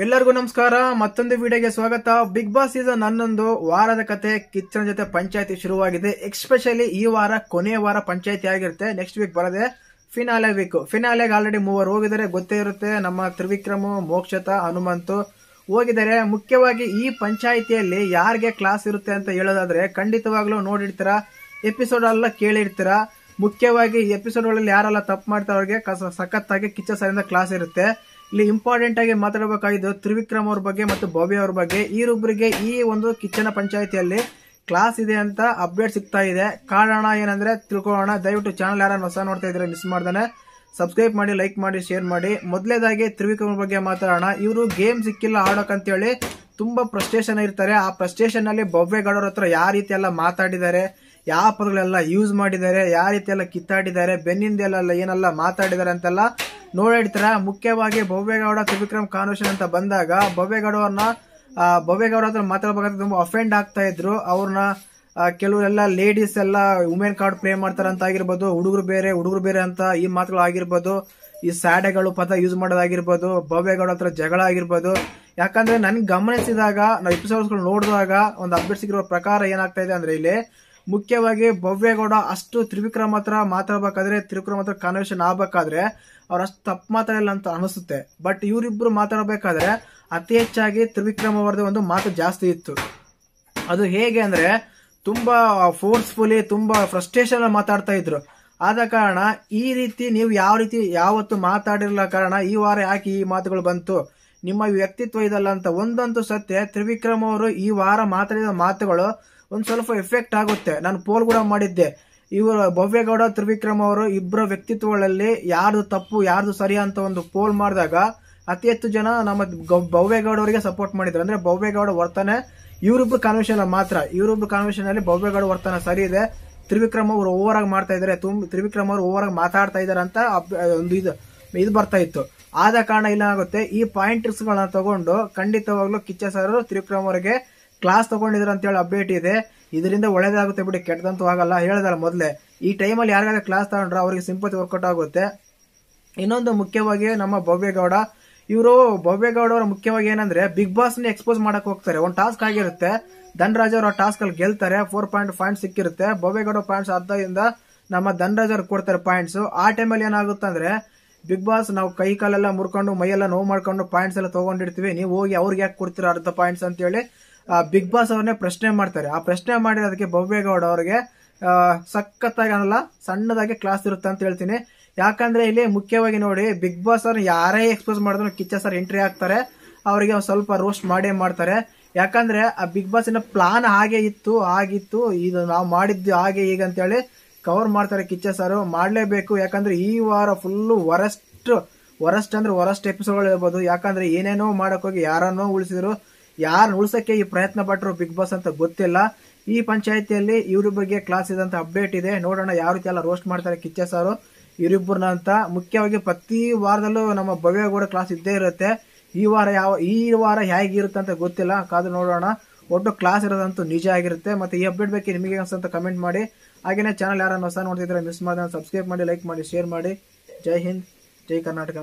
ಎಲ್ಲರಿಗೂ ನಮಸ್ಕಾರ. ಮತ್ತೊಂದು ವಿಡಿಯೋಗೆ ಸ್ವಾಗತ. ಬಿಗ್ ಬಾಸ್ ಸೀಸನ್ 11 ವಾರದ ಕತೆ ಕಿಚ್ಚನ ಜೊತೆ ಪಂಚಾಯತಿ ಶುರುವಾಗಿದೆ. ಎಕ್ಸ್ಪೆಷಲಿ ಈ ವಾರ ಕೊನೆಯ ವಾರ ಪಂಚಾಯತಿ ಆಗಿರುತ್ತೆ. ನೆಕ್ಸ್ಟ್ ವೀಕ್ ಬರದೆ ಫಿನಾಲೆ ವೀಕ್. ಫಿನಾಲೆಗೆ ಆಲ್ರೆಡಿ 3 ಹೋಗಿದ್ದಾರೆ, ಗೊತ್ತೇ ಇರುತ್ತೆ. ನಮ್ಮ ತ್ರಿವಿಕ್ರಮ್, ಮೋಕ್ಷತ, ಹನುಮಂತು ಹೋಗಿದ್ದಾರೆ. ಮುಖ್ಯವಾಗಿ ಈ ಪಂಚಾಯತಿಯಲ್ಲಿ ಯಾರಿಗೆ ಕ್ಲಾಸ್ ಇರುತ್ತೆ ಅಂತ ಹೇಳೋದಾದ್ರೆ ಖಂಡಿತವಾಗ್ಲೂ ನೋಡಿರ್ತೀರಾ, ಎಪಿಸೋಡ್ ಎಲ್ಲ ಕೇಳಿರ್ತೀರಾ. ಮುಖ್ಯವಾಗಿ ಈ ಎಪಿಸೋಡ್ ಗಳಲ್ಲಿ ಯಾರೆಲ್ಲ ತಪ್ಪು ಮಾಡ್ತಾರೆ ಅವ್ರಿಗೆ ಸಖತ್ತಾಗಿ ಕಿಚ್ಚ ಸರಿಂದ ಕ್ಲಾಸ್ ಇರುತ್ತೆ. ಇಲ್ಲಿ ಇಂಪಾರ್ಟೆಂಟ್ ಆಗಿ ಮಾತಾಡಬೇಕಾಗಿದ್ದು ತ್ರಿವಿಕ್ರಮ್ ಅವ್ರ ಬಗ್ಗೆ ಮತ್ತು ಭವ್ಯ ಅವ್ರ ಬಗ್ಗೆ. ಇವರಿಬ್ಬರಿಗೆ ಈ ಒಂದು ಕಿಚ್ಚನ ಪಂಚಾಯತಿಯಲ್ಲಿ ಕ್ಲಾಸ್ ಇದೆ ಅಂತ ಅಪ್ಡೇಟ್ ಸಿಗ್ತಾ ಇದೆ. ಕಾರಣ ಏನಂದ್ರೆ ತಿಳ್ಕೊಳ್ಳೋಣ. ದಯವಿಟ್ಟು ಚಾನಲ್ ಯಾರನ್ನ ಹೊಸ ನೋಡ್ತಾ ಇದ್ರೆ ಮಿಸ್ ಮಾಡ್ದಾನೆ ಸಬ್ಸ್ಕ್ರೈಬ್ ಮಾಡಿ, ಲೈಕ್ ಮಾಡಿ, ಶೇರ್ ಮಾಡಿ. ಮೊದಲೇದಾಗಿ ತ್ರಿವಿಕ್ರಮ್ ಬಗ್ಗೆ ಮಾತಾಡೋಣ. ಇವರು ಗೇಮ್ ಸಿಕ್ಕಿಲ್ಲ ಆಡೋಕಂತೇಳಿ ತುಂಬಾ ಫ್ರಸ್ಟ್ರೇಷನ್ ಇರ್ತಾರೆ. ಆ ಫ್ರಸ್ಟ್ರೇಷನ್ ಅಲ್ಲಿ ಭವ್ಯಗೌಡರ ಹತ್ರ ಯಾವ ರೀತಿ ಎಲ್ಲ ಮಾತಾಡಿದ್ದಾರೆ, ಯಾವ ಪದಗಳೆಲ್ಲ ಯೂಸ್ ಮಾಡಿದ್ದಾರೆ, ಯಾವ ರೀತಿ ಎಲ್ಲ ಕಿತ್ತಾಡಿದ್ದಾರೆ, ಬೆನ್ನಿಂದೆಲ್ಲ ಏನೆಲ್ಲ ಮಾತಾಡಿದ್ದಾರೆ ಅಂತೆಲ್ಲ ನೋಡಿರ್ತಾರ. ಮುಖ್ಯವಾಗಿ ಭವ್ಯಗೌಡ ತ್ರಿವಿಕ್ರಮ್ ಕಾನ್ವರ್ಸೇಷನ್ ಅಂತ ಬಂದಾಗ ಭವ್ಯಗೌಡ ಹತ್ರ ಮಾತಾಡಬೇಕಾದ್ರೆ ತುಂಬಾ ಅಫೆಂಡ್ ಆಗ್ತಾ ಇದ್ರು. ಅವ್ರನ್ನ ಕೆಲವರೆಲ್ಲ ಲೇಡೀಸ್ ಎಲ್ಲ ವುಮೆನ್ ಕಾರ್ಡ್ ಪ್ಲೇ ಮಾಡ್ತಾರ ಅಂತ ಆಗಿರ್ಬೋದು, ಹುಡುಗರು ಬೇರೆ ಅಂತ ಈ ಮಾತುಗಳು ಆಗಿರ್ಬೋದು, ಈ ಸ್ಯಾಡೆಗಳು ಪದ ಯೂಸ್ ಮಾಡೋದಾಗಿರ್ಬೋದು, ಭವ್ಯಗೌಡ ಹತ್ರ ಜಗಳ ಆಗಿರ್ಬೋದು. ಯಾಕಂದ್ರೆ ನನ್ಗೆ ಗಮನಿಸಿದಾಗ ನಾವು ಎಪಿಸೋಡ್ಸ್ ನೋಡಿದಾಗ ಒಂದು ಅಪ್ಡೇಟ್ ಸಿಗಿರೋ ಪ್ರಕಾರ ಏನಾಗ್ತಾ ಇದೆ ಅಂದ್ರೆ ಇಲ್ಲಿ ಮುಖ್ಯವಾಗಿ ಭವ್ಯಗೌಡ ಅಷ್ಟು ತ್ರಿವಿಕ್ರಮ್ ಹತ್ರ ಮಾತಾಡ್ಬೇಕಾದ್ರೆ, ತ್ರಿವಿಕ್ರಮ್ ಹತ್ರ ಕಾನ್ವರ್ಸೇಷನ್ ಆಗ್ಬೇಕಾದ್ರೆ ಅವ್ರ ಅಷ್ಟು ತಪ್ಪು ಮಾತಾಡಿಲ್ಲ ಅಂತ ಅನಿಸುತ್ತೆ. ಬಟ್ ಇವರಿಬ್ರು ಮಾತಾಡಬೇಕಾದ್ರೆ ಅತಿ ಹೆಚ್ಚಾಗಿ ತ್ರಿವಿಕ್ರಮ್ ಅವರದ್ದು ಒಂದು ಮಾತು ಜಾಸ್ತಿ ಇತ್ತು. ಅದು ಹೇಗೆ ಅಂದ್ರೆ ತುಂಬಾ ಫೋರ್ಸ್ಫುಲಿ, ತುಂಬಾ ಫ್ರಸ್ಟ್ರೇಷನ್ ಮಾತಾಡ್ತಾ ಇದ್ರು. ಆದ ಕಾರಣ ಈ ರೀತಿ ನೀವು ಯಾವ ರೀತಿ ಯಾವತ್ತು ಮಾತಾಡಿರಲ್ಲ ಕಾರಣ ಈ ವಾರ ಯಾಕೆ ಈ ಮಾತುಗಳು ಬಂತು, ನಿಮ್ಮ ವ್ಯಕ್ತಿತ್ವ ಇದಲ್ಲ ಅಂತ. ಒಂದಂತೂ ಸತ್ಯ, ತ್ರಿವಿಕ್ರಮ್ ಅವರು ಈ ವಾರ ಮಾತಾಡಿದ ಮಾತುಗಳು ಒಂದ್ ಸ್ವಲ್ಪ ಎಫೆಕ್ಟ್ ಆಗುತ್ತೆ. ನಾನು ಪೋಲ್ ಕೂಡ ಮಾಡಿದ್ದೆ. ಇವರು ಭವ್ಯಗೌಡ, ತ್ರಿವಿಕ್ರಮ್ ಅವರು ಇಬ್ಬರ ವ್ಯಕ್ತಿತ್ವಗಳಲ್ಲಿ ಯಾರ್ದು ತಪ್ಪು ಯಾರ್ದು ಸರಿ ಅಂತ ಒಂದು ಪೋಲ್ ಮಾಡಿದಾಗ ಅತಿ ಹೆಚ್ಚು ಜನ ನಮ್ಮ ಭವ್ಯಗೌಡ ಅವರಿಗೆ ಸಪೋರ್ಟ್ ಮಾಡಿದ್ರು. ಅಂದ್ರೆ ಭವ್ಯಗೌಡ ವರ್ತನೆ ಇವರಿಬ್ರು ಕಾನ್ವರ್ಸೇಷನ್ ಮಾತ್ರ, ಇವರಿಬ್ರು ಕಾನ್ವರ್ಸೇಷನ್ ಅಲ್ಲಿ ಭವ್ಯಗೌಡ ವರ್ತನೆ ಸರಿ ಇದೆ, ತ್ರಿವಿಕ್ರಮ್ ಅವರು ಓವರ್ ಆಗಿ ಮಾಡ್ತಾ ಇದಾರೆ, ತ್ರಿವಿಕ್ರಮ್ ಅವರು ಓವರ್ ಆಗಿ ಮಾತಾಡ್ತಾ ಇದಾರೆ ಅಂತ ಒಂದು ಇದು ಬರ್ತಾ ಇತ್ತು. ಆದ ಕಾರಣ ಇಲ್ಲ ಆಗುತ್ತೆ, ಈ ಪಾಯಿಂಟ್ಸ್ ಗಳನ್ನ ತಗೊಂಡು ಖಂಡಿತವಾಗ್ಲೂ ಕಿಚ್ಚ ಸರ್ ತ್ರಿವಿಕ್ರಮ್ ಅವರಿಗೆ ಕ್ಲಾಸ್ ತಗೊಂಡಿದ್ರು ಅಂತ ಹೇಳಿ ಅಪ್ಡೇಟ್ ಇದೆ. ಇದರಿಂದ ಒಳ್ಳೇದಾಗುತ್ತೆ ಬಿಡಿ, ಕೆಟ್ಟದಂತೂ ಆಗಲ್ಲ. ಹೇಳದಲ್ಲ ಮೊದಲೇ, ಈ ಟೈಮಲ್ಲಿ ಯಾರಿಗಾದ್ರೆ ಕ್ಲಾಸ್ ತಗೊಂಡ್ರೆ ಅವರಿಗೆ ಸಿಂಪತಿ ವರ್ಕೌಟ್ ಆಗುತ್ತೆ. ಇನ್ನೊಂದು ಮುಖ್ಯವಾಗಿ ನಮ್ಮ ಭವ್ಯಗೌಡ ಭವ್ಯಗೌಡ ಅವರ ಮುಖ್ಯವಾಗಿ ಏನಂದ್ರೆ ಬಿಗ್ ಬಾಸ್ ನ ಎಕ್ಸ್ಪೋಸ್ ಮಾಡಕ್ ಹೋಗ್ತಾರೆ. ಒಂದು ಟಾಸ್ಕ್ ಆಗಿರುತ್ತೆ, ಧನರಾಜ್ ಅವರು ಆ ಟಾಸ್ಕ್ ಅಲ್ಲಿ ಗೆಲ್ತಾರೆ, 4 ಪಾಯಿಂಟ್ ಸಿಕ್ಕಿರುತ್ತೆ. ಭವ್ಯಗೌಡ ಪಾಯಿಂಟ್ಸ್ ಅರ್ಧದಿಂದ ನಮ್ಮ ಧನರಾಜ್ ಅವ್ರಿಗೆ ಕೊಡ್ತಾರೆ ಪಾಯಿಂಟ್ಸ್. ಆ ಟೈಮಲ್ಲಿ ಏನಾಗುತ್ತೆ ಅಂದ್ರೆ ಬಿಗ್ ಬಾಸ್ ನಾವು ಕೈ ಕಾಲೆಲ್ಲ ಮುರ್ಕೊಂಡು ಮೈಯೆಲ್ಲ ನೋವು ಮಾಡ್ಕೊಂಡು ಪಾಯಿಂಟ್ಸ್ ಎಲ್ಲ ತಗೊಂಡಿರ್ತೀವಿ, ನೀವು ಹೋಗಿ ಅವ್ರಿಗೆ ಯಾಕೆ ಕೊಡ್ತೀರಾ ಅರ್ಧ ಪಾಯಿಂಟ್ಸ್ ಅಂತ ಹೇಳಿ ಬಿಗ್ ಬಾಸ್ ಅವ್ರನ್ನೇ ಪ್ರಶ್ನೆ ಮಾಡ್ತಾರೆ. ಆ ಪ್ರಶ್ನೆ ಮಾಡಿರೋದಕ್ಕೆ ಭವ್ಯಗೌಡ ಅವರಿಗೆ ಸಖತ್ತಾಗಿ ಅನ್ನಲ್ಲ, ಸಣ್ಣದಾಗಿ ಕ್ಲಾಸ್ ಇರುತ್ತೆ ಅಂತ ಹೇಳ್ತೀನಿ. ಯಾಕಂದ್ರೆ ಇಲ್ಲಿ ಮುಖ್ಯವಾಗಿ ನೋಡಿ, ಬಿಗ್ ಬಾಸ್ ಅವ್ರನ್ನ ಯಾರೇ ಎಕ್ಸ್ಪೋಸ್ ಮಾಡಿದ್ರು ಕಿಚ್ಚ ಸರ್ ಎಂಟ್ರಿ ಆಗ್ತಾರೆ, ಅವರಿಗೆ ಸ್ವಲ್ಪ ರೋಸ್ಟ್ ಮಾಡೇ ಮಾಡ್ತಾರೆ. ಯಾಕಂದ್ರೆ ಆ ಬಿಗ್ ಬಾಸ್ ಇನ್ನ ಪ್ಲಾನ್ ಆಗಿತ್ತು, ಇದು ನಾವು ಮಾಡಿದ್ದು ಹಾಗೆ ಈಗ ಅಂತ ಹೇಳಿ ಕವರ್ ಮಾಡ್ತಾರೆ. ಕಿಚ್ಚ ಸರ್ ಮಾಡ್ಲೇಬೇಕು. ಯಾಕಂದ್ರೆ ಈ ವಾರ ಫುಲ್ ವರಸ್ಟ್ ಅಂದ್ರೆ ವರಸ್ಟ್ ಎಪಿಸೋಡ್ ಹೇಳ್ಬೋದು. ಯಾಕಂದ್ರೆ ಏನೇನೋ ಮಾಡಕ್ ಹೋಗಿ ಯಾರನ್ನೋ ಉಳಿಸಿದ್ರು, ಯಾರು ಉಳ್ಸಕ್ಕೆ ಈ ಪ್ರಯತ್ನ ಪಟ್ಟರು ಬಿಗ್ ಬಾಸ್ ಅಂತ ಗೊತ್ತಿಲ್ಲ. ಈ ಪಂಚಾಯತಿಯಲ್ಲಿ ಇವ್ರ ಬಗ್ಗೆ ಕ್ಲಾಸ್ ಇದೆ ಅಂತ ಅಪ್ಡೇಟ್ ಇದೆ. ನೋಡೋಣ ಯಾವ ರೀತಿ ಎಲ್ಲ ರೋಸ್ಟ್ ಮಾಡ್ತಾರೆ ಕಿಚ್ಚ ಸಾರು ಇವರಿಬ್ಬರನ್ನ ಅಂತ. ಮುಖ್ಯವಾಗಿ ಪ್ರತಿ ವಾರದಲ್ಲೂ ನಮ್ಮ ಭವ್ಯಗೌಡ ಕ್ಲಾಸ್ ಇದ್ದೇ ಇರುತ್ತೆ. ಈ ವಾರ ಹೇಗಿರುತ್ತೆ ಅಂತ ಗೊತ್ತಿಲ್ಲ, ಕಾದು ನೋಡೋಣ. ಒಟ್ಟು ಕ್ಲಾಸ್ ಇರೋದಂತೂ ನಿಜ ಆಗಿರುತ್ತೆ. ಮತ್ತೆ ಈ ಅಪ್ಡೇಟ್ ಬಗ್ಗೆ ನಿಮಗೆ ಅನ್ಸಂತ ಕಮೆಂಟ್ ಮಾಡಿ. ಹಾಗೇನೆ ಚಾನಲ್ ಯಾರನ್ನ ಹೊಸ ನೋಡ್ತಿದ್ರೆ ಮಿಸ್ ಮಾಡಿದ್ರೆ ಸಬ್ಸ್ಕ್ರೈಬ್ ಮಾಡಿ, ಲೈಕ್ ಮಾಡಿ, ಶೇರ್ ಮಾಡಿ. ಜೈ ಹಿಂದ್, ಜೈ ಕರ್ನಾಟಕ.